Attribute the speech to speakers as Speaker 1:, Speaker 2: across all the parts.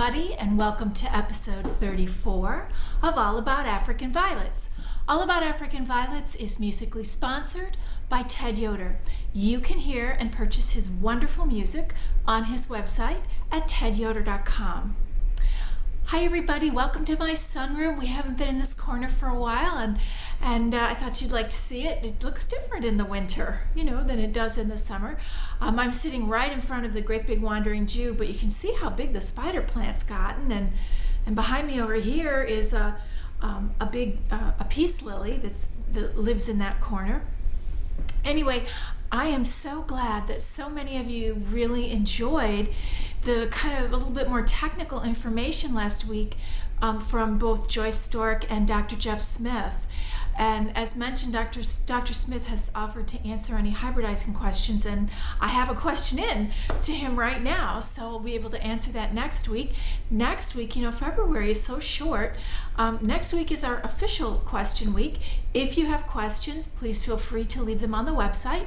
Speaker 1: everybody, and welcome to episode 34 of All About African Violets. All About African Violets is musically sponsored by Ted Yoder. You can hear and purchase his wonderful music on his website at tedyoder.com. Hi everybody, welcome to my sunroom. We haven't been in this corner for a while, and I thought you'd like to see it. It looks different in the winter, than it does in the summer. I'm sitting right in front of the great big wandering Jew, but you can see how big the spider plant's gotten, and behind me over here is a big peace lily that lives in that corner. Anyway, I am so glad that so many of you really enjoyed the kind of a little bit more technical information last week from both Joyce Stork and Dr. Jeff Smith. And as mentioned, Dr. Smith has offered to answer any hybridizing questions, and I have a question in to him right now, so we'll be able to answer that next week. Next week, February is so short. Next week is our official question week. If you have questions, please feel free to leave them on the website,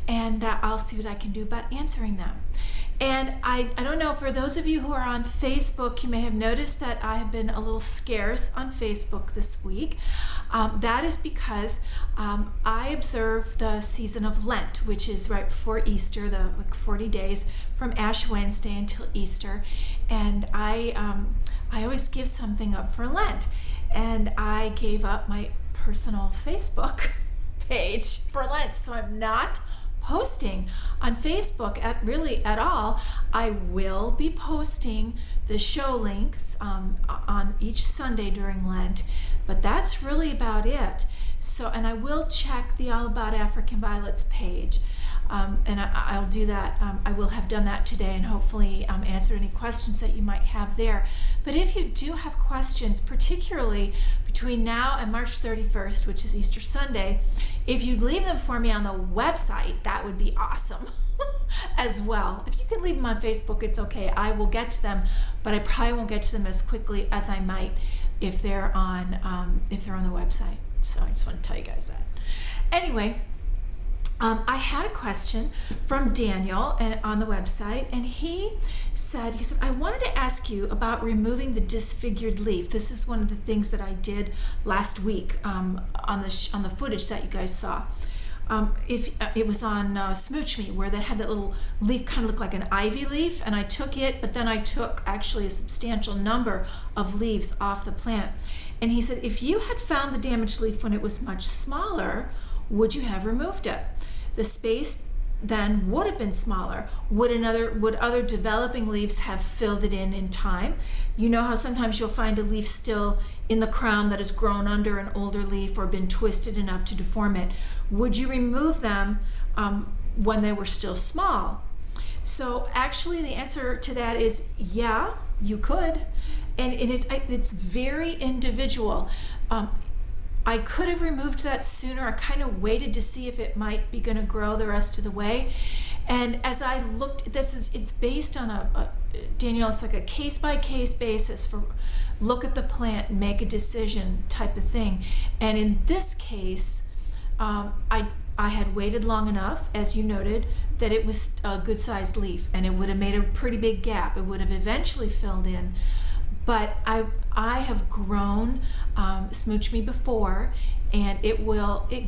Speaker 1: and I'll see what I can do about answering them. And I don't know, for those of you who are on Facebook, you may have noticed that I have been a little scarce on Facebook this week. That is because I observe the season of Lent, which is right before Easter, the 40 days from Ash Wednesday until Easter. And I always give something up for Lent. And I gave up my personal Facebook page for Lent, so I'm not posting on Facebook at all. I will be posting the show links on each Sunday during Lent, but that's really about it. So, and I will check the All About African Violets page, and I'll do that. I will have done that today, and hopefully answer any questions that you might have there. But if you do have questions, particularly between now and March 31st, which is Easter Sunday, if you'd leave them for me on the website, that would be awesome as well. If you can leave them on Facebook, it's okay. I will get to them, but I probably won't get to them as quickly as I might if they're on the website. So I just want to tell you guys that. Anyway, I had a question from Daniel on the website, and he said, I wanted to ask you about removing the disfigured leaf. This is one of the things that I did last week on the footage that you guys saw. If it was on Smooch Me, where they had that little leaf kind of look like an ivy leaf, and I took it, but then I took actually a substantial number of leaves off the plant. And he said, if you had found the damaged leaf when it was much smaller, would you have removed it? The space then would have been smaller. Would other developing leaves have filled it in time? You know how sometimes you'll find a leaf still in the crown that has grown under an older leaf or been twisted enough to deform it. Would you remove them when they were still small? So actually the answer to that is yeah, you could. And it's very individual. I could have removed that sooner. I kind of waited to see if it might be going to grow the rest of the way. And as I looked, it's based on Daniel, it's like a case-by-case basis for look at the plant and make a decision type of thing. And in this case, I had waited long enough, as you noted, that it was a good-sized leaf, and it would have made a pretty big gap. It would have eventually filled in. But I have grown Smooch Me before, and it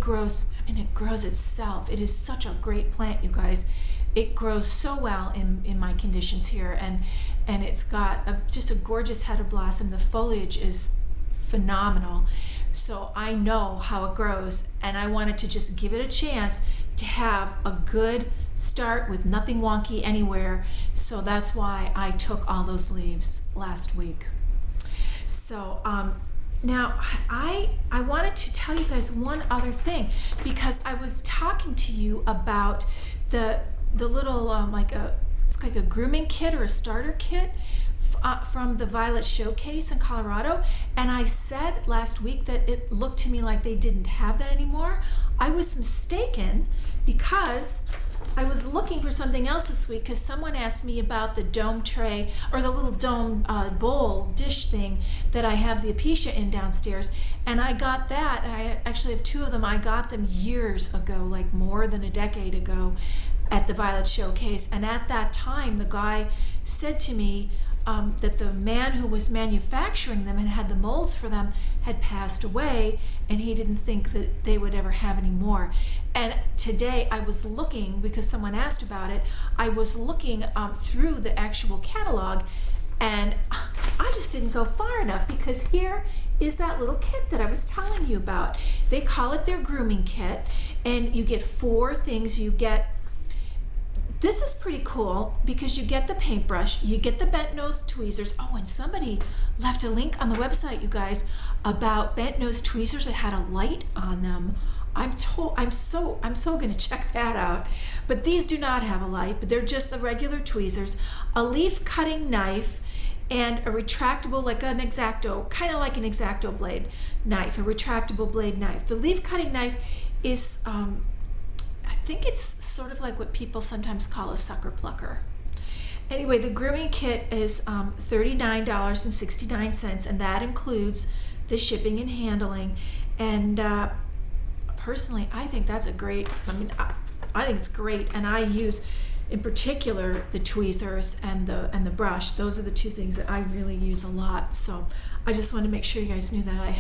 Speaker 1: grows itself. It is such a great plant, you guys. It grows so well in my conditions here, and it's got just a gorgeous head of blossom. The foliage is phenomenal. So I know how it grows, and I wanted to just give it a chance to have a good start with nothing wonky anywhere. So that's why I took all those leaves last week. So now I wanted to tell you guys one other thing, because I was talking to you about the little it's like a grooming kit or a starter kit from the Violet Showcase in Colorado, and I said last week that it looked to me like they didn't have that anymore. I was mistaken, because I was looking for something else this week, because someone asked me about the dome tray, or the little dome bowl dish thing that I have the apicia in downstairs, and I got that. I actually have two of them. I got them years ago, like more than a decade ago, at the Violet Showcase, and at that time the guy said to me, that the man who was manufacturing them and had the molds for them had passed away, and he didn't think that they would ever have any more. And today I was looking, because someone asked about it, I was looking through the actual catalog, and I just didn't go far enough, because here is that little kit that I was telling you about. They call it their grooming kit, and you get 4 things. You get, this is pretty cool, because you get the paintbrush, you get the bent nose tweezers. Oh, and somebody left a link on the website, you guys, about bent nose tweezers that had a light on them. I'm so gonna check that out. But these do not have a light, but they're just the regular tweezers, a leaf cutting knife, and a retractable, like an X-Acto, kind of like an X-Acto blade knife, a retractable blade knife. The leaf cutting knife is, I think it's sort of like what people sometimes call a sucker plucker. Anyway, the grooming kit is $39.69, and that includes the shipping and handling. And personally, I think that's a great, I think it's great, and I use, in particular, the tweezers and the brush. Those are the 2 things that I really use a lot. So I just wanted to make sure you guys knew that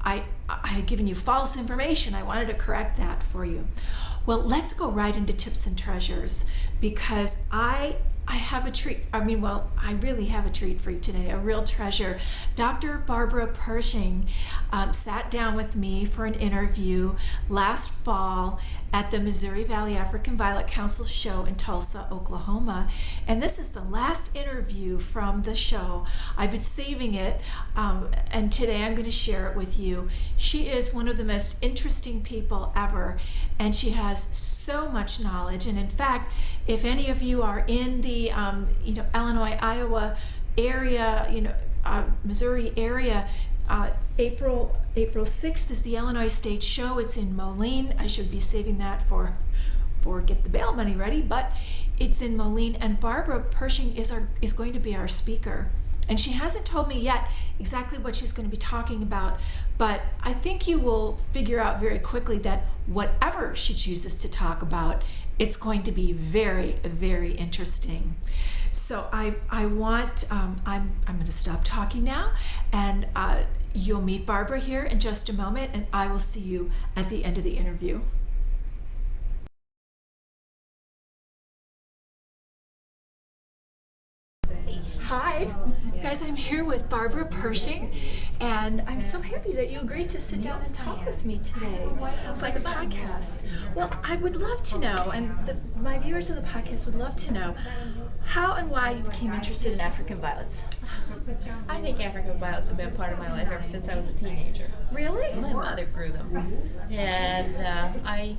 Speaker 1: I had given you false information. I wanted to correct that for you. Well, let's go right into tips and treasures, because I have a treat. I really have a treat for you today, a real treasure. Dr. Barbara Pershing sat down with me for an interview last fall at the Missouri Valley African Violet Council show in Tulsa, Oklahoma. And this is the last interview from the show. I've been saving it, and today I'm going to share it with you. She is one of the most interesting people ever, and she has so much knowledge. And in fact, if any of you are in the Illinois, Iowa area, Missouri area, April 6th is the Illinois State Show. It's in Moline. I should be saving that for get the bail money ready, but it's in Moline, and Barbara Pershing is going to be our speaker. And she hasn't told me yet exactly what she's going to be talking about, but I think you will figure out very quickly that whatever she chooses to talk about, it's going to be very, very interesting. So I'm going to stop talking now, and you'll meet Barbara here in just a moment, and I will see you at the end of the interview. Hi, guys, I'm here with Barbara Pershing, and I'm so happy that you agreed to sit down and talk with me today. Sounds like a podcast. Well, I would love to know, and my viewers of the podcast would love to know, how and why you became interested in African violets.
Speaker 2: I think African violets have been part of my life ever since I was a teenager.
Speaker 1: Really?
Speaker 2: My mother grew them, and I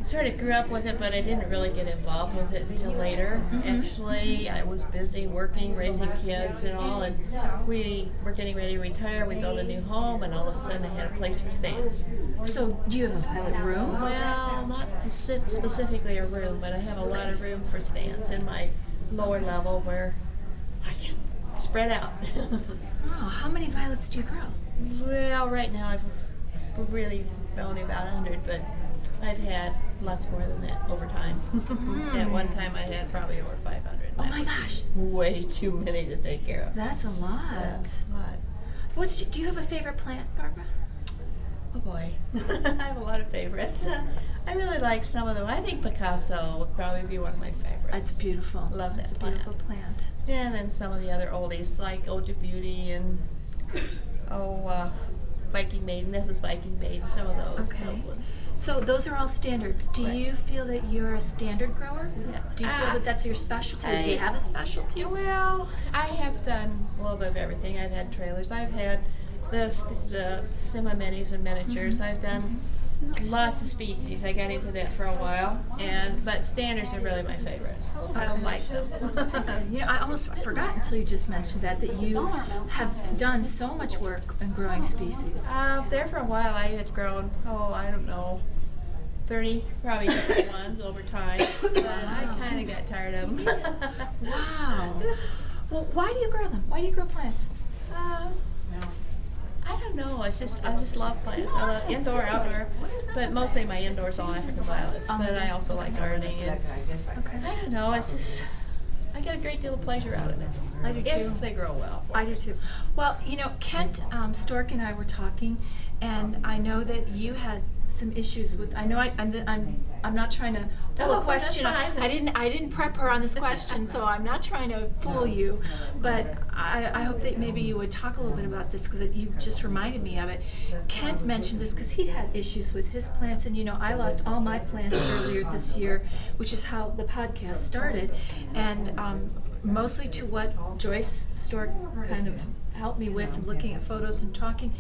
Speaker 2: sort of grew up with it, but I didn't really get involved with it until later. Actually, I was busy working, raising kids and all, and we were getting ready to retire. We built a new home, and all of a sudden I had a place for stands.
Speaker 1: So do you have a violet room?
Speaker 2: Well, not specifically a room, but I have a lot of room for stands in my lower level where I can spread out.
Speaker 1: Oh, how many violets do you grow?
Speaker 2: Well, right now I've really only about 100, but I've had lots more than that over time. At one time I had probably over 500.
Speaker 1: Oh my gosh.
Speaker 2: Way too many to take care of.
Speaker 1: That's a lot.
Speaker 2: Yeah, a lot.
Speaker 1: Do you have a favorite plant, Barbara?
Speaker 2: Oh boy. I have a lot of favorites. I really like some of them. I think Picasso would probably be one of my favorites.
Speaker 1: It's beautiful.
Speaker 2: Love
Speaker 1: It's
Speaker 2: that
Speaker 1: a beautiful plant.
Speaker 2: And then some of the other oldies like Ode to Beauty and Viking Maiden, Nessa's Viking Maiden, some of those.
Speaker 1: Okay. So those are all standards. Do you feel that you're a standard grower?
Speaker 2: Yeah.
Speaker 1: Do you feel that that's your specialty? Do you have a specialty?
Speaker 2: Well, I have done a little bit of everything. I've had trailers. I've had the semi-minis and miniatures. I've done lots of species. I got into that for a while, but standards are really my favorite. I like them.
Speaker 1: I almost forgot until you just mentioned that you have done so much work in growing species.
Speaker 2: There for a while I had grown, 30 probably different ones over time, but I kind of got tired of them.
Speaker 1: Wow. Well, why do you grow them? Why do you grow plants?
Speaker 2: I don't know. I just love plants. I love indoor, outdoor, but mostly my indoors all African violets. But I also like gardening. And I don't know. It's just I get a great deal of pleasure out of it.
Speaker 1: I do too.
Speaker 2: If they grow well.
Speaker 1: I do too. Well, Kent Stork and I were talking, and I know that you had some issues with. I know I'm not trying to pull a question.
Speaker 2: That's fine.
Speaker 1: I didn't prep her on this question, so I'm not trying to fool you. But I hope that maybe you would talk a little bit about this because you just reminded me of it. Kent mentioned this because he'd had issues with his plants, and I lost all my plants earlier this year, which is how the podcast started, and mostly to what Joyce Stork kind of helped me with, looking at photos and talking,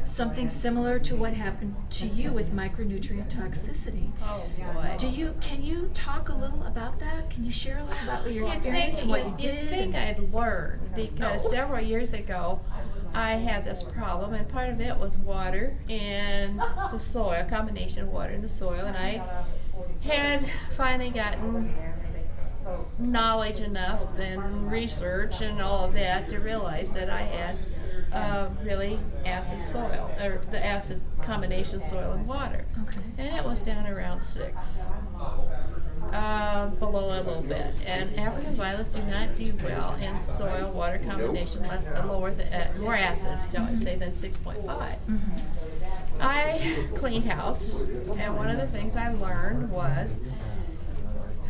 Speaker 1: something similar to what happened to you with micronutrient toxicity.
Speaker 2: Oh boy.
Speaker 1: Can you talk a little about that? Can you share a little about your experience and what you did?
Speaker 2: You'd think I'd learn because several years ago I had this problem, and part of it was water and the soil, combination of water and the soil, and I had finally gotten knowledge enough and research and all of that to realize that I had really acid soil, or the acid combination soil and water.
Speaker 1: Okay.
Speaker 2: And it was down around 6, below a little bit. And African violets do not do well in soil water combination lower more acid, shall I say, than 6.5.
Speaker 1: Mm-hmm.
Speaker 2: I cleaned house, and one of the things I learned was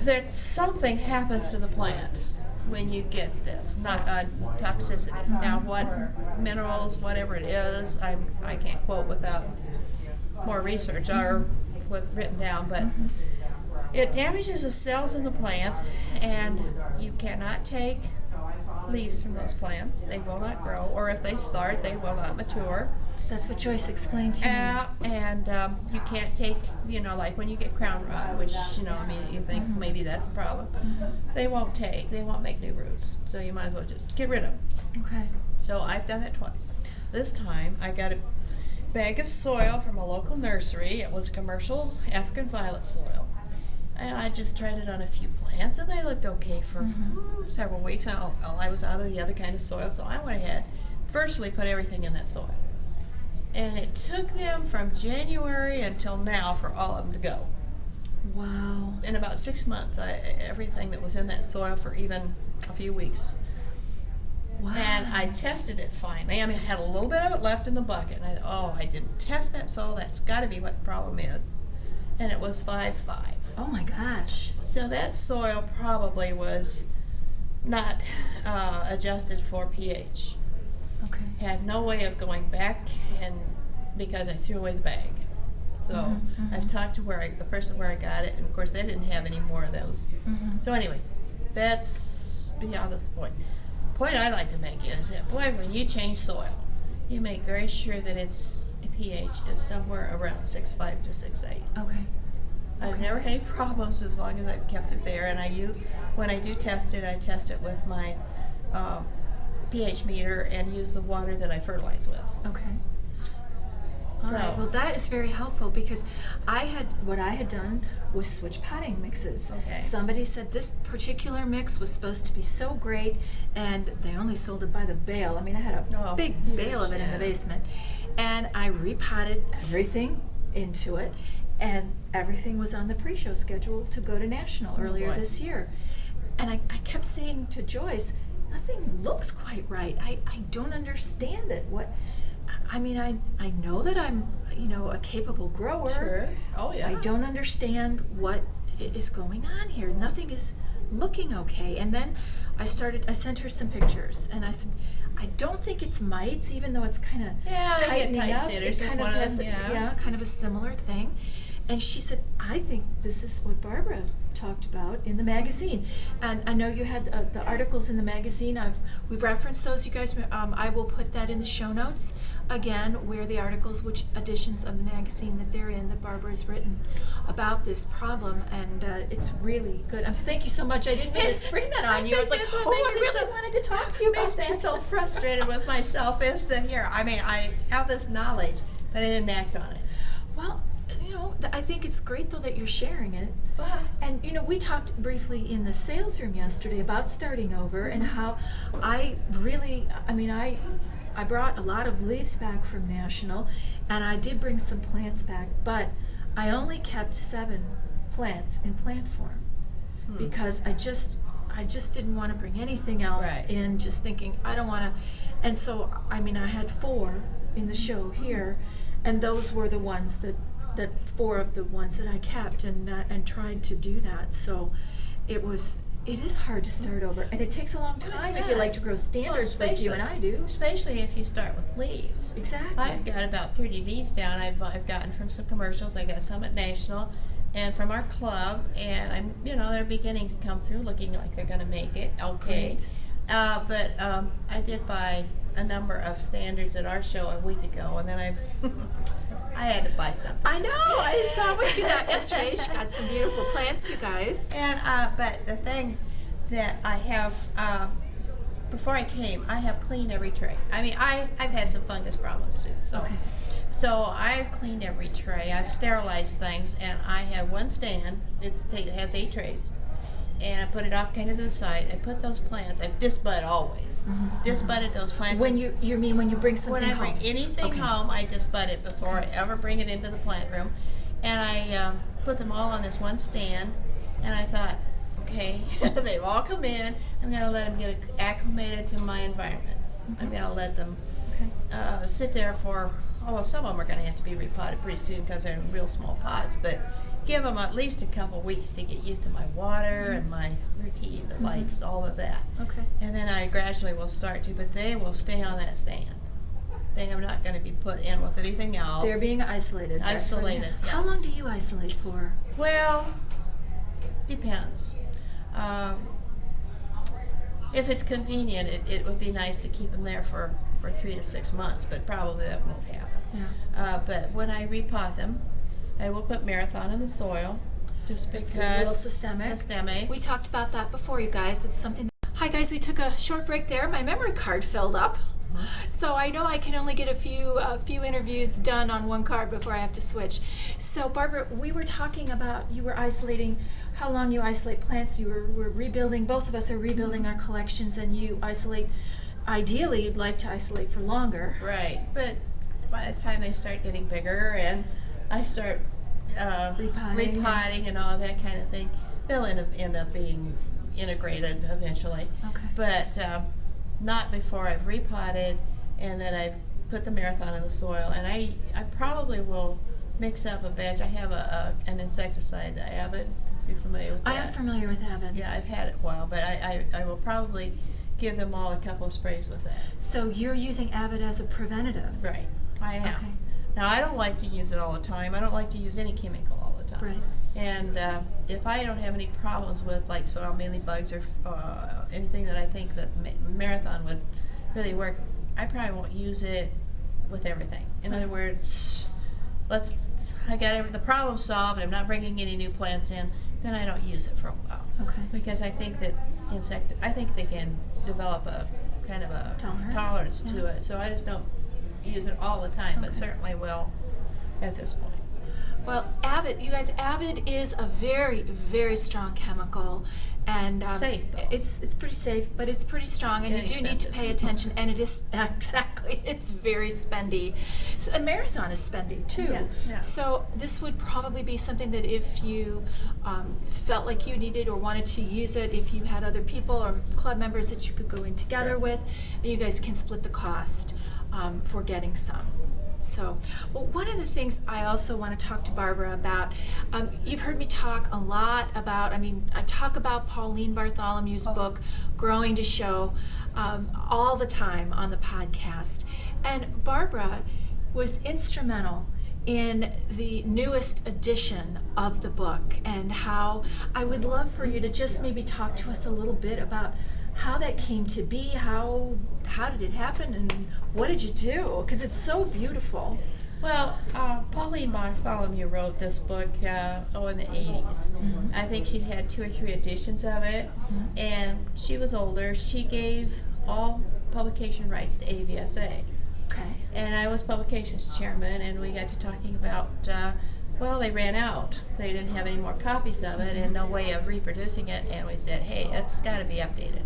Speaker 2: that something happens to the plant when you get this toxicity.
Speaker 1: Mm-hmm.
Speaker 2: Now, what minerals, whatever it is, I can't quote without more research or with written down, but it damages the cells in the plants, and you cannot take leaves from those plants. They will not grow, or if they start, they will not mature.
Speaker 1: That's what Joyce explained to me.
Speaker 2: And you can't take, like when you get crown rot, which, you think maybe that's a problem. They won't make new roots. So you might as well just get rid of them.
Speaker 1: Okay.
Speaker 2: So I've done that twice. This time I got a bag of soil from a local nursery. It was commercial African violet soil. And I just tried it on a few plants, and they looked okay for several weeks. I was out of the other kind of soil, so I went ahead, virtually put everything in that soil. And it took them from January until now for all of them to go.
Speaker 1: Wow.
Speaker 2: In about 6 months, everything that was in that soil for even a few weeks.
Speaker 1: Wow.
Speaker 2: And I tested it finally. I had a little bit of it left in the bucket. And I didn't test that soil. That's got to be what the problem is. And it was 5.5.
Speaker 1: Oh my gosh.
Speaker 2: So that soil probably was not adjusted for pH.
Speaker 1: Okay.
Speaker 2: I have no way of going back, and because I threw away the bag. So I've talked to the person where I got it, and of course they didn't have any more of those. So anyway, that's beyond the point. The point I'd like to make is that, boy, when you change soil, you make very sure that its pH is somewhere around 6.5 to 6.8.
Speaker 1: Okay.
Speaker 2: I've never had any problems as long as I've kept it there, and when I do test it, I test it with my pH meter and use the water that I fertilize with.
Speaker 1: Okay. All right. Well, that is very helpful because what I had done was switch potting mixes.
Speaker 2: Okay.
Speaker 1: Somebody said this particular mix was supposed to be so great, and they only sold it by the bale. I had a big bale of it in the basement, and I repotted everything into it, and everything was on the pre-show schedule to go to National earlier this year. And I kept saying to Joyce, nothing looks quite right. I don't understand it. I know that I'm, a capable grower.
Speaker 2: Sure. Oh, yeah.
Speaker 1: I don't understand what is going on here. Nothing is looking okay. And then I sent her some pictures, and I said, I don't think it's mites, even though it's kind of tightening up. It kind of has, kind of a similar thing. And she said, I think this is what Barbara talked about in the magazine. And I know you had the articles in the magazine. We've referenced those, you guys. I will put that in the show notes again, where the articles, which editions of the magazine that they're in, that Barbara has written about this problem. And it's really good. Thank you so much. I didn't mean to spring that on you. I was like, I really wanted to talk to you about that.
Speaker 2: Makes me so frustrated with myself is that I have this knowledge, but I didn't act on it.
Speaker 1: Well, I think it's great though that you're sharing it. And we talked briefly in the sales room yesterday about starting over and how I brought a lot of leaves back from National, and I did bring some plants back, but I only kept 7 plants in plant form because I I just didn't want to bring anything else
Speaker 2: Right.
Speaker 1: in, just thinking, I don't want to. And so, I mean, I had 4 in the show here, and those were the ones that 4 of the ones that I kept and tried to do that. So it is hard to start over, and it takes a long time if you like to grow standards like you and I do.
Speaker 2: Especially if you start with leaves.
Speaker 1: Exactly.
Speaker 2: I've got about 30 leaves down. I've gotten from some commercials. I got some at National and from our club, and I'm, they're beginning to come through looking like they're going to make it okay. But I did buy a number of standards at our show a week ago, and then I had to buy something.
Speaker 1: I know. I saw what you got yesterday. She got some beautiful plants, you guys.
Speaker 2: And but the thing that I have, before I came, I have cleaned every tray. I mean, I've had some fungus problems too. So,
Speaker 1: Okay.
Speaker 2: so I've cleaned every tray. I've sterilized things, and I have one stand. It has 8 trays. And I put it off kind of to the side. I put those plants. I disbud always. Disbudded those plants.
Speaker 1: When you mean when you bring something
Speaker 2: When I
Speaker 1: home?
Speaker 2: bring anything home, I disbud it before I ever bring it into the plant room. And I put them all on this one stand. And I thought, okay, they've all come in. I'm going to let them get acclimated to my environment. I'm going to let them sit there for, some of them are going to have to be repotted pretty soon because they're in real small pots. But give them at least a couple weeks to get used to my water and my routine, the lights, all of that.
Speaker 1: Okay.
Speaker 2: And then I gradually will start to, but they will stay on that stand. They are not going to be put in with anything else.
Speaker 1: They're being isolated. That's what
Speaker 2: Isolated,
Speaker 1: it is. How
Speaker 2: yes.
Speaker 1: long do you isolate for?
Speaker 2: Well, depends. If it's convenient, it would be nice to keep them there for 3 to 6 months, but probably that won't happen.
Speaker 1: Yeah.
Speaker 2: But when I repot them, I will put Marathon in the soil, just because
Speaker 1: It's a little systemic.
Speaker 2: systemic.
Speaker 1: We talked about that before, you guys. It's something. Hi, guys. We took a short break there. My memory card filled up, so I know I can only get a few interviews done on one card before I have to switch. So, Barbara, we were talking about you were isolating. How long you isolate plants? We're rebuilding. Both of us are rebuilding our collections, and you isolate. Ideally, you'd like to isolate for longer.
Speaker 2: Right, but by the time they start getting bigger and I start repotting and all that kind of thing, they'll end up being integrated eventually.
Speaker 1: Okay.
Speaker 2: But not before I've repotted and then I've put the Marathon in the soil. And I probably will mix up a batch. I have an insecticide, the Avid. You're familiar with that?
Speaker 1: I am familiar with Avid.
Speaker 2: Yeah, I've had it a while, but I will probably give them all a couple of sprays with that.
Speaker 1: So you're using Avid as a preventative.
Speaker 2: Right, I am.
Speaker 1: Okay.
Speaker 2: Now, I don't like to use it all the time. I don't like to use any chemical all the time.
Speaker 1: Right.
Speaker 2: And if I don't have any problems with, like, soil mealybugs or anything that I think that Marathon would really work, I probably won't use it with everything. In other words, I got the problem solved, I'm not bringing any new plants in, then I don't use it for a while.
Speaker 1: Okay.
Speaker 2: Because I think that I think they can develop a kind of a tolerance to it. So I just don't use it all the time, but certainly will at this point.
Speaker 1: Well, Avid, you guys, Avid is a very, very strong chemical, and
Speaker 2: Safe, though.
Speaker 1: It's pretty safe, but it's pretty strong, and you do need to pay attention. And it is exactly, it's very spendy. So, a Marathon is spendy too.
Speaker 2: Yeah.
Speaker 1: So this would probably be something that if you felt like you needed or wanted to use it, if you had other people or club members that you could go in together with, you guys can split the cost for getting some. So, well, one of the things I also want to talk to Barbara about, you've heard me talk a lot about, I talk about Pauline Bartholomew's book, Growing to Show, all the time on the podcast. And Barbara was instrumental in the newest edition of the book, and how I would love for you to just maybe talk to us a little bit about how that came to be, how did it happen, and what did you do? Because it's so beautiful.
Speaker 2: Well, Pauline Bartholomew wrote this book in the 80s. I think she'd had 2 or 3 editions of it, and she was older. She gave all publication rights to AVSA.
Speaker 1: Okay.
Speaker 2: And I was publications chairman, and we got to talking about, they ran out. They didn't have any more copies of it and no way of reproducing it, and we said, hey, it's got to be updated.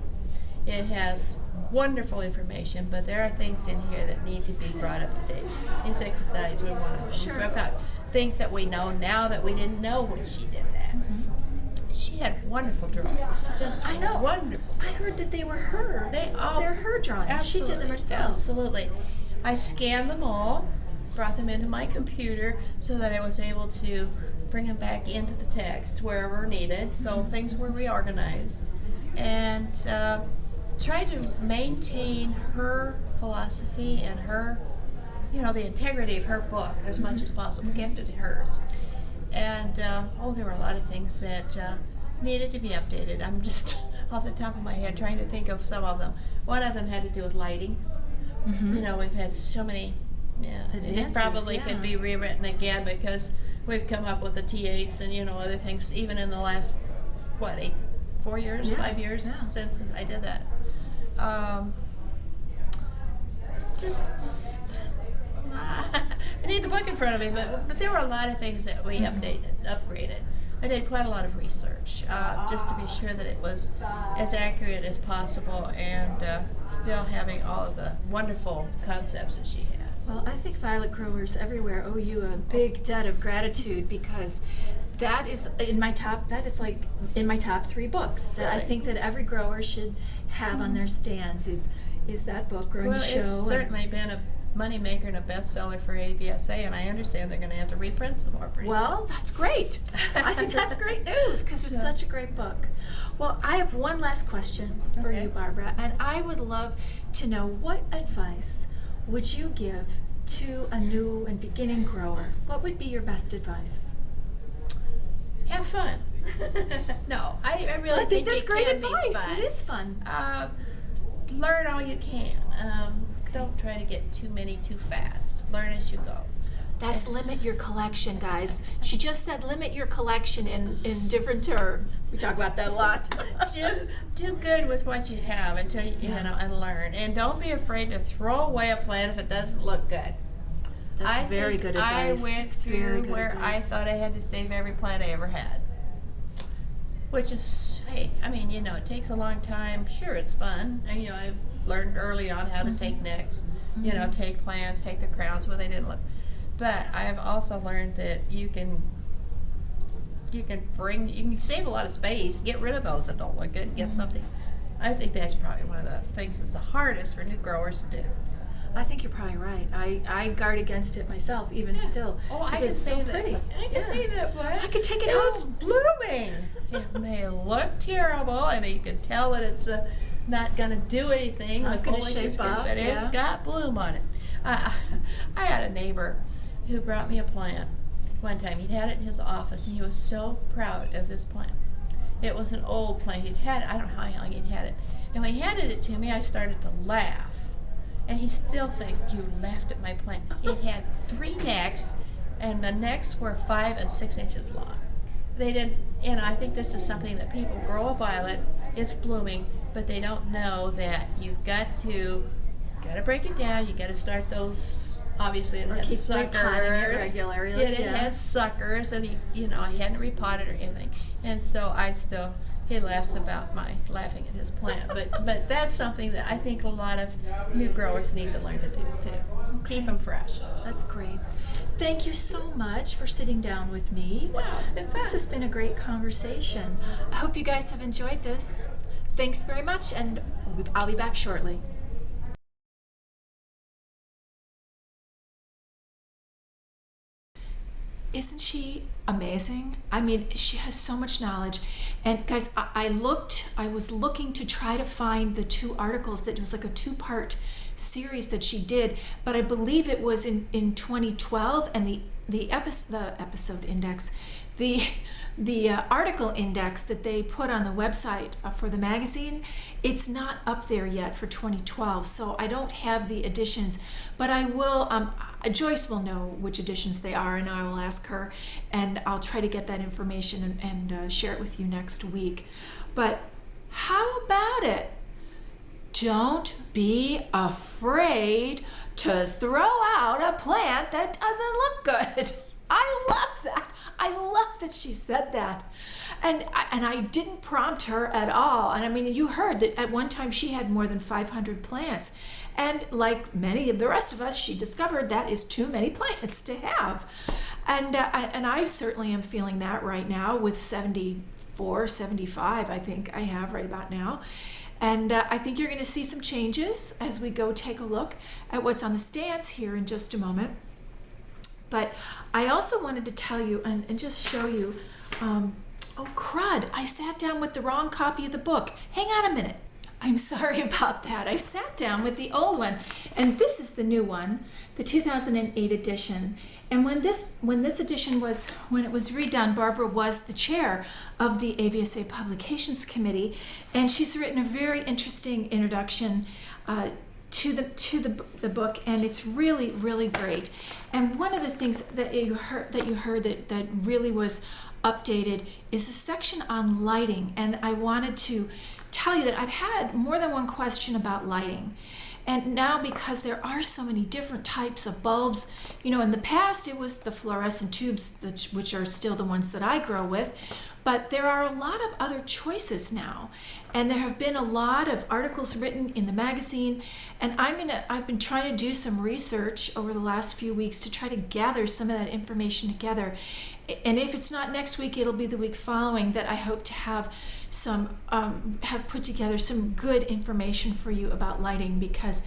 Speaker 2: It has wonderful information, but there are things in here that need to be brought up to date. Insecticides were one of them.
Speaker 1: Sure.
Speaker 2: We've got things that we know now that we didn't know when she did that. she had wonderful drawings. Just
Speaker 1: I know.
Speaker 2: wonderful.
Speaker 1: I heard that they were her. They're her drawings.
Speaker 2: Absolutely,
Speaker 1: She did them herself.
Speaker 2: Absolutely. I scanned them all, brought them into my computer so that I was able to bring them back into the text wherever needed. So things were reorganized, and tried to maintain her philosophy and her, the integrity of her book as much as possible. Kept it to hers. And there were a lot of things that needed to be updated. I'm just off the top of my head trying to think of some of them. One of them had to do with lighting. We've had so many. Yeah,
Speaker 1: Advances,
Speaker 2: it probably could be rewritten again because we've come up with the T8s and other things even in the last 4 years, 5 years since I did that. I need the book in front of me, but there were a lot of things that we upgraded. I did quite a lot of research just to be sure that it was as accurate as possible and still having all of the wonderful concepts that she has.
Speaker 1: Well, I think violet growers everywhere owe you a big debt of gratitude because that is in my top. That is like in my top 3 books that I think that every grower should have on their stands. Is that book, Growing
Speaker 2: Well,
Speaker 1: Show?
Speaker 2: it's certainly been a moneymaker and a bestseller for AVSA, and I understand they're going to have to reprint some more pretty soon.
Speaker 1: Well, that's great. I think that's great news because it's such a great book. Well, I have one last question for you, Barbara, and I would love to know what advice would you give to a new and beginning grower? What would be your best advice?
Speaker 2: Have fun. No, I really
Speaker 1: I think that's
Speaker 2: it
Speaker 1: great
Speaker 2: can be
Speaker 1: advice.
Speaker 2: fun.
Speaker 1: It is fun.
Speaker 2: Learn all you can. Don't try to get too many too fast. Learn as you go.
Speaker 1: That's limit your collection, guys. She just said limit your collection in different terms. We talk about that a lot.
Speaker 2: do good with what you have until and learn. And don't be afraid to throw away a plant if it doesn't look good.
Speaker 1: That's very good advice.
Speaker 2: I went through where I thought I had to save every plant I ever had. Which is, hey, it takes a long time. Sure, it's fun. And, I've learned early on how to take necks, take plants, take the crowns when they didn't look. But I have also learned that you can save a lot of space, get rid of those that don't look good, and get something. I think that's probably one of the things that's the hardest for new growers to do.
Speaker 1: I think you're probably right. I guard against it myself, even still.
Speaker 2: Oh, I can say that.
Speaker 1: Pretty.
Speaker 2: I can say that.
Speaker 1: I could take it
Speaker 2: It's
Speaker 1: home.
Speaker 2: blooming. It may look terrible, and you can tell that it's not going to do anything.
Speaker 1: Not going to
Speaker 2: foliage
Speaker 1: shape up.
Speaker 2: but it's got bloom on it. I had a neighbor who brought me a plant one time. He'd had it in his office, and he was so proud of this plant. It was an old plant. He'd had it. I don't know how long he'd had it. And when he handed it to me, I started to laugh. And he still thinks, you laughed at my plant. It had 3 necks, and the necks were 5 and 6 inches long. They didn't, I think this is something that people grow a violet, it's blooming, but they don't know that you've got to break it down. You got to start those. Obviously, it had suckers.
Speaker 1: Regularly.
Speaker 2: It had suckers, and he hadn't repotted or anything. And so he laughs about my laughing at his plant. But that's something that I think a lot of new growers need to learn to do too.
Speaker 1: Okay.
Speaker 2: Keep them fresh.
Speaker 1: That's great. Thank you so much for sitting down with me.
Speaker 2: Wow, it's been fun.
Speaker 1: This has been a great conversation. I hope you guys have enjoyed this. Thanks very much, and I'll be back shortly. Isn't she amazing? She has so much knowledge. And guys, I was looking to try to find the 2 articles that it was like a 2-part series that she did, but I believe it was in 2012, and the episode index, the article index that they put on the website for the magazine, it's not up there yet for 2012, so I don't have the editions, but I will, Joyce will know which editions they are, and I will ask her, and I'll try to get that information and share it with you next week. But how about it? Don't be afraid to throw out a plant that doesn't look good. I love that. I love that she said that. And I didn't prompt her at all. And you heard that at one time she had more than 500 plants. And like many of the rest of us, she discovered that is too many plants to have. And I certainly am feeling that right now with 70 475, I think I have right about now. And I think you're going to see some changes as we go take a look at what's on the stands here in just a moment. But I also wanted to tell you and just show you, oh crud, I sat down with the wrong copy of the book. Hang on a minute. I'm sorry about that. I sat down with the old one, and this is the new one, the 2008 edition. And when this edition was, when it was redone, Barbara was the chair of the AVSA Publications Committee, and she's written a very interesting introduction to the book, and it's really, really great. And one of the things that you heard that really was updated is a section on lighting, and I wanted to tell you that I've had more than one question about lighting. And now, because there are so many different types of bulbs, you know, in the past it was the fluorescent tubes, which are still the ones that I grow with, but there are a lot of other choices now. And there have been a lot of articles written in the magazine, and I've been trying to do some research over the last few weeks to try to gather some of that information together. And if it's not next week, it'll be the week following that I hope to have have put together some good information for you about lighting, because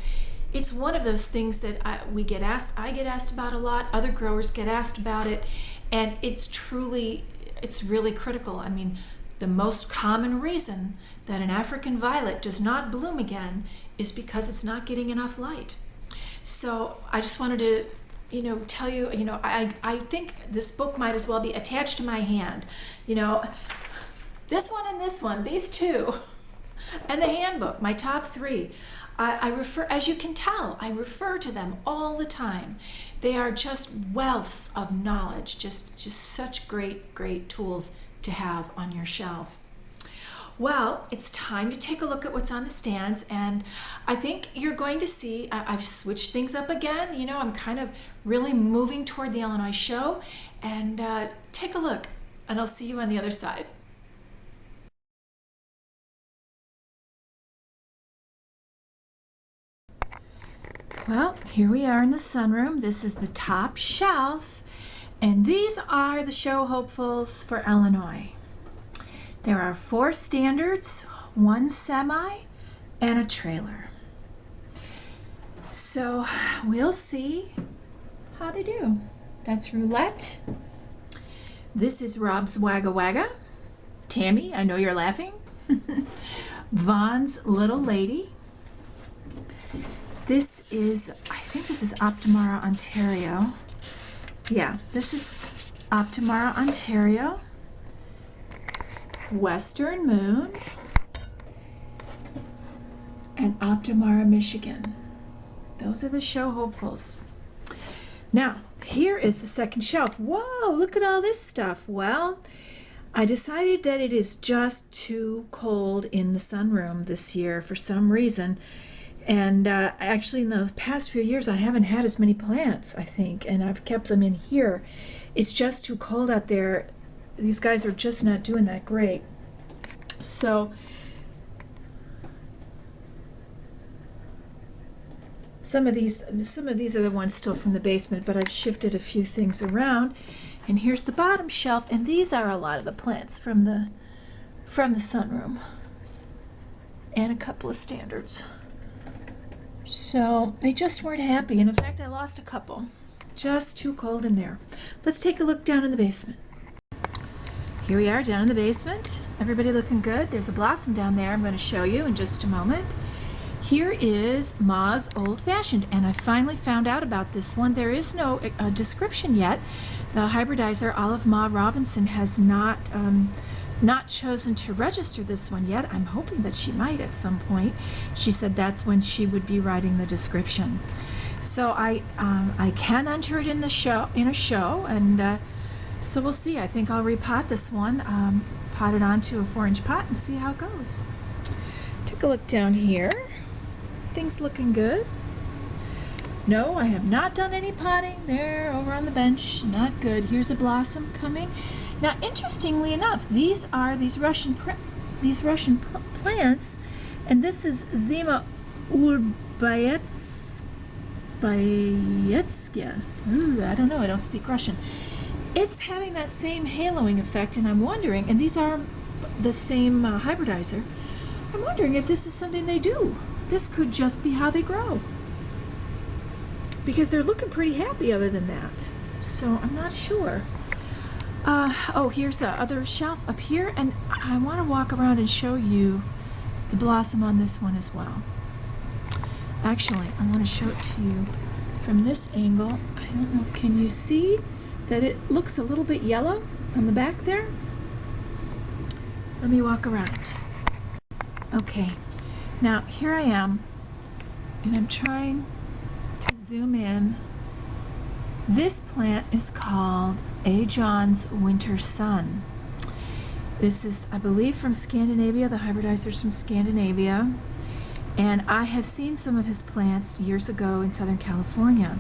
Speaker 1: it's one of those things that I get asked about a lot. Other growers get asked about it, and it's really critical. I mean, the most common reason that an African violet does not bloom again is because it's not getting enough light. So I just wanted to tell you, I think this book might as well be attached to my hand. This one and this one, these two, and the handbook, my top 3. I refer, as you can tell, I refer to them all the time. They are just wealths of knowledge, just such great tools to have on your shelf. Well, it's time to take a look at what's on the stands, and I think you're going to see I've switched things up again. I'm kind of really moving toward the Illinois show, and take a look, and I'll see you on the other side. Well, here we are in the sunroom. This is the top shelf, and these are the show hopefuls for Illinois. There are 4 standards, 1 semi, and a trailer. So we'll see how they do. That's Roulette. This is Rob's Wagga Wagga. Tammy, I know you're laughing. Vaughn's Little Lady. This is, I think this is Optimara, Ontario. Yeah, this is Optimara, Ontario. Western Moon. And Optimara, Michigan. Those are the show hopefuls. Now, here is the second shelf. Whoa, look at all this stuff. Well, I decided that it is just too cold in the sunroom this year for some reason. And actually, in the past few years, I haven't had as many plants, I think, and I've kept them in here. It's just too cold out there. These guys are just not doing that great. So some of these are the ones still from the basement, but I've shifted a few things around. And here's the bottom shelf, and these are a lot of the plants from the sunroom, and a couple of standards. So they just weren't happy, and in fact I lost a couple. Just too cold in there. Let's take a look down in the basement. Here we are down in the basement. Everybody looking good. There's a blossom down there I'm going to show you in just a moment. Here is Ma's Old Fashioned, and I finally found out about this one. There is no description yet. The hybridizer Olive Ma Robinson has not chosen to register this one yet. I'm hoping that she might at some point. She said that's when she would be writing the description. So I can enter it in a show, and so we'll see. I think I'll repot this one, pot it onto a 4-inch pot, and see how it goes. Take a look down here. Things looking good. No, I have not done any potting. There, over on the bench, not good. Here's a blossom coming. Now, interestingly enough, these are these Russian plants, and this is Zima Ulbayetskaya. I don't know. I don't speak Russian. It's having that same haloing effect, and I'm wondering. And these are the same hybridizer, I'm wondering if this is something they do. This could just be how they grow, because they're looking pretty happy other than that. So I'm not sure. Oh, here's the other shelf up here, and I want to walk around and show you the blossom on this one as well. Actually, I want to show it to you from this angle. I don't know if can you see that it looks a little bit yellow on the back there? Let me walk around. Okay, now here I am, and I'm trying to zoom in. This plant is called A. John's Winter Sun. This is, I believe, from Scandinavia. The hybridizer's from Scandinavia. And I have seen some of his plants years ago in Southern California.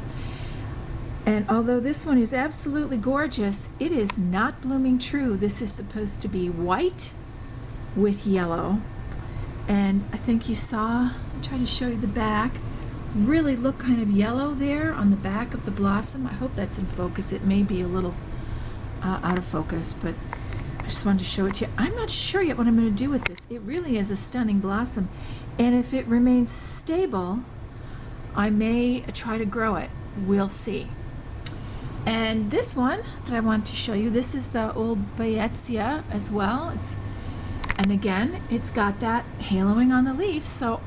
Speaker 1: And although this one is absolutely gorgeous, it is not blooming true. This is supposed to be white with yellow. And I think you saw, I'll try to show you the back, really look kind of yellow there on the back of the blossom. I hope that's in focus. It may be a little out of focus, but I just wanted to show it to you. I'm not sure yet what I'm going to do with this. It really is a stunning blossom, and if it remains stable, I may try to grow it. We'll see. And this one that I want to show you, this is the old Baetzia as well. And again, it's got that haloing on the leaf, so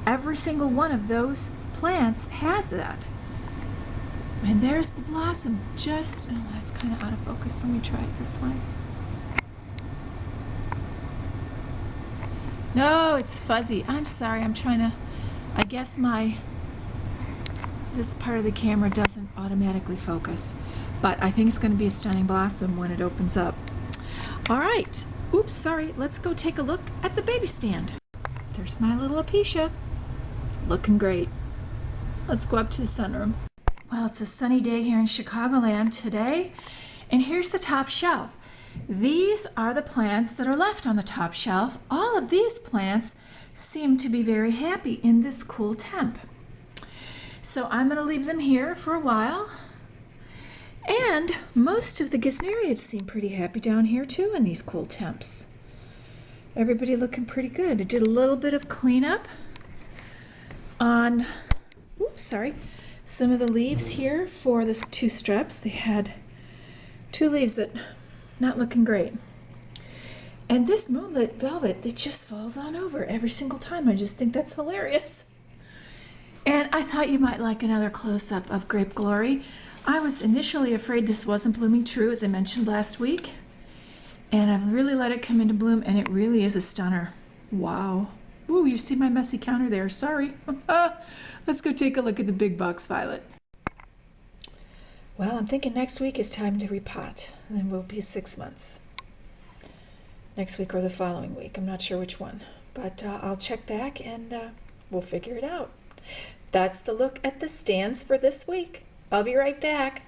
Speaker 1: every single one of those plants has that. And there's the blossom. Just, oh, that's kind of out of focus. Let me try it this way. No, it's fuzzy. I'm sorry. I'm trying to, I guess this part of the camera doesn't automatically focus. But I think it's going to be a stunning blossom when it opens up. All right. Oops, sorry. Let's go take a look at the baby stand. There's my little Apicia. Looking great. Let's go up to the sunroom. Well, it's a sunny day here in Chicagoland today, and here's the top shelf. These are the plants that are left on the top shelf. All of these plants seem to be very happy in this cool temp. So I'm going to leave them here for a while. And most of the Gesneriids seem pretty happy down here too in these cool temps. Everybody looking pretty good. I did a little bit of cleanup on, some of the leaves here for the two strips. They had two leaves that not looking great. And this moonlit velvet, it just falls on over every single time. I just think that's hilarious. And I thought you might like another close-up of Grape Glory. I was initially afraid this wasn't blooming true, as I mentioned last week. And I've really let it come into bloom, and it really is a stunner. Wow. Ooh, you see my messy counter there. Sorry. Let's go take a look at the big box violet. Well, I'm thinking next week is time to repot, and then we'll be 6 months. Next week or the following week. I'm not sure which one, but I'll check back and we'll figure it out. That's the look at the stands for this week. I'll be right back.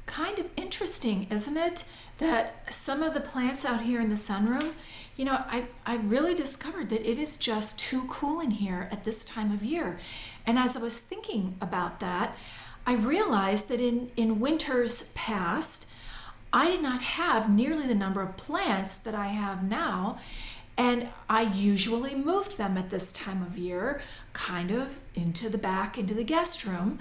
Speaker 1: Kind of interesting, isn't it, that some of the plants out here in the sunroom, you know, I really discovered that it is just too cool in here at this time of year. And as I was thinking about that, I realized that in winters past, I did not have nearly the number of plants that I have now, and I usually moved them at this time of year kind of into the back, into the guest room,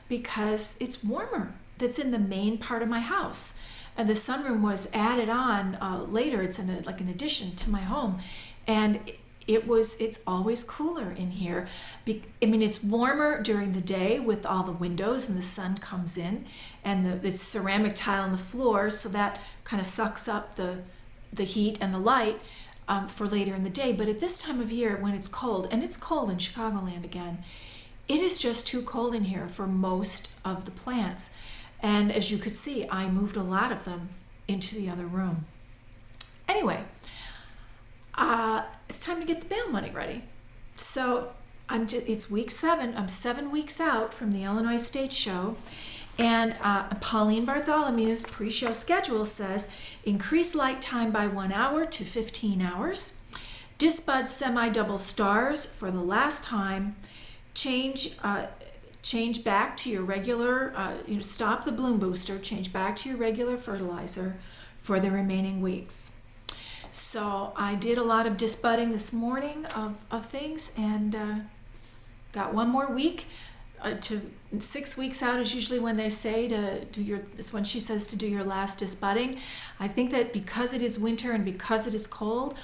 Speaker 1: because it's warmer. That's in the main part of my house. And the sunroom was added on later. It's like an addition to my home. And it's always cooler in here. I mean, it's warmer during the day with all the windows and the sun comes in, and the ceramic tile on the floor, so that kind of sucks up the heat and the light for later in the day. But at this time of year when it's cold, and it's cold in Chicagoland again, it is just too cold in here for most of the plants. And as you could see, I moved a lot of them into the other room. Anyway, it's time to get the bail money ready. So it's week 7. I'm 7 weeks out from the Illinois State Show. And Pauline Bartholomew's pre-show schedule says increase light time by 1 hour to 15 hours. Disbud semi-double stars for the last time. Change change back to your regular, stop the bloom booster, change back to your regular fertilizer for the remaining weeks. So I did a lot of disbudding this morning of things, and got one more week. To 6 weeks out is usually when they say to do your, this when she says to do your last disbudding. I think that because it is winter and because it is cold,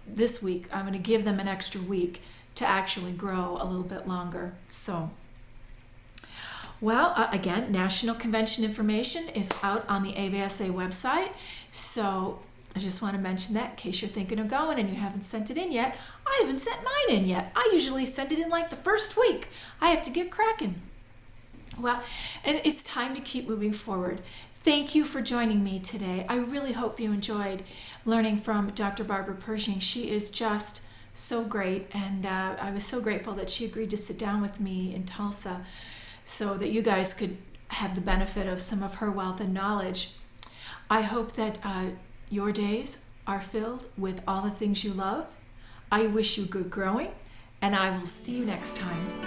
Speaker 1: this week I'm going to give them an extra week to actually grow a little bit longer. So, well, again, National Convention information is out on the AVSA website. So I just want to mention that in case you're thinking of going and you haven't sent it in yet. I haven't sent mine in yet. I usually send it in like the first week. I have to get cracking. Well, it's time to keep moving forward. Thank you for joining me today. I really hope you enjoyed learning from Dr. Barbara Pershing. She is just so great, and I was so grateful that she agreed to sit down with me in Tulsa so that you guys could have the benefit of some of her wealth and knowledge. I hope that your days are filled with all the things you love. I wish you good growing, and I will see you next time.